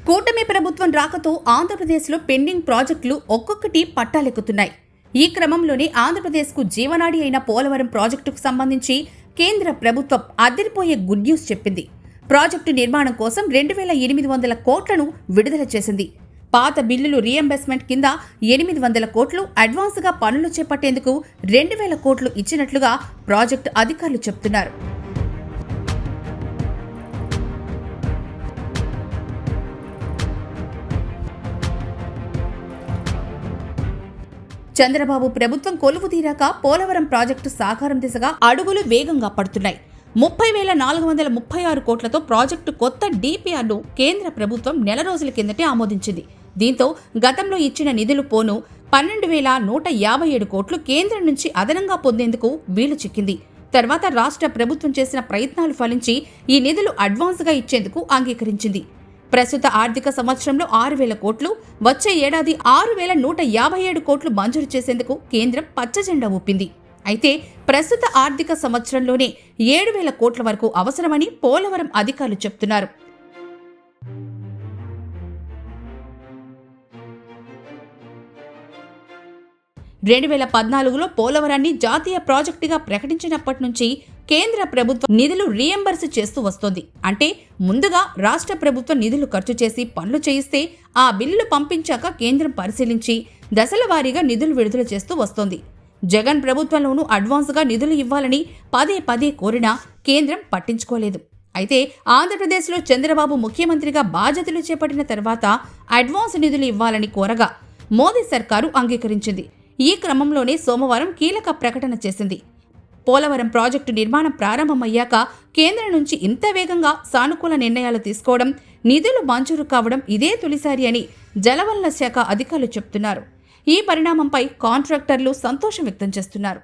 కూటమి ప్రభుత్వం రాకతో ఆంధ్రప్రదేశ్లో పెండింగ్ ప్రాజెక్టులు ఒక్కొక్కటి పట్టాలెక్కుతున్నాయి. ఈ క్రమంలోనే ఆంధ్రప్రదేశ్కు జీవనాడి అయిన పోలవరం ప్రాజెక్టుకు సంబంధించి కేంద్ర ప్రభుత్వం అదిరిపోయే గుడ్ న్యూస్ చెప్పింది. ప్రాజెక్టు నిర్మాణం కోసం 2,800 కోట్లను విడుదల చేసింది. పాత బిల్లులు రీఎంబర్స్మెంట్ కింద 800 కోట్లు, అడ్వాన్స్గా పనులు చేపట్టేందుకు 2,000 కోట్లు ఇచ్చినట్లుగా ప్రాజెక్టు అధికారులు చెబుతున్నారు. చంద్రబాబు ప్రభుత్వం కొలువు తీరాక పోలవరం ప్రాజెక్టు సాకారం దిశగా అడుగులు వేగంగా పడుతున్నాయి. 30,436 కోట్లతో ప్రాజెక్టు కొత్త డిపిఆర్ను కేంద్ర ప్రభుత్వం నెల రోజుల కిందటే ఆమోదించింది. దీంతో గతంలో ఇచ్చిన నిధులు పోను 12,157 కోట్లు కేంద్రం నుంచి అదనంగా పొందేందుకు వీలు చిక్కింది. తర్వాత రాష్ట్ర ప్రభుత్వం చేసిన ప్రయత్నాలు ఫలించి ఈ నిధులు అడ్వాన్స్గా ఇచ్చేందుకు అంగీకరించింది. ప్రస్తుత ఆర్థిక సంవత్సరంలో 6,000 కోట్లు, వచ్చే ఏడాది 6,157 కోట్లు మంజూరు చేసేందుకు కేంద్రం పచ్చజెండా ఊపింది. అయితే ప్రస్తుత ఆర్థిక సంవత్సరంలోనే 7,000 కోట్ల వరకు అవసరమని పోలవరం అధికారులు చెబుతున్నారు. పోలవరాన్ని జాతీయ ప్రాజెక్టుగా ప్రకటించినప్పటి నుంచి కేంద్ర ప్రభుత్వం నిధులు రీఎంబర్స్ చేస్తూ వస్తోంది. అంటే ముందుగా రాష్ట్ర ప్రభుత్వం నిధులు ఖర్చు చేసి పనులు చేయిస్తే ఆ బిల్లులు పంపించాక కేంద్రం పరిశీలించి దశల వారీగా నిధులు విడుదల చేస్తూ వస్తోంది. జగన్ ప్రభుత్వంలోనూ అడ్వాన్స్గా నిధులు ఇవ్వాలని పదే కోరినా కేంద్రం పట్టించుకోలేదు. అయితే ఆంధ్రప్రదేశ్లో చంద్రబాబు ముఖ్యమంత్రిగా బాధ్యతలు చేపట్టిన తర్వాత అడ్వాన్స్ నిధులు ఇవ్వాలని కోరగా మోదీ సర్కారు అంగీకరించింది. ఈ క్రమంలోనే సోమవారం కీలక ప్రకటన చేసింది. పోలవరం ప్రాజెక్టు నిర్మాణం ప్రారంభమయ్యాక కేంద్రం నుంచి ఇంత వేగంగా సానుకూల నిర్ణయాలు తీసుకోవడం, నిధులు మంజూరు కావడం ఇదే తొలిసారి అని జలవనరుల శాఖ అధికారులు చెబుతున్నారు. ఈ పరిణామంపై కాంట్రాక్టర్లు సంతోషం వ్యక్తం చేస్తున్నారు.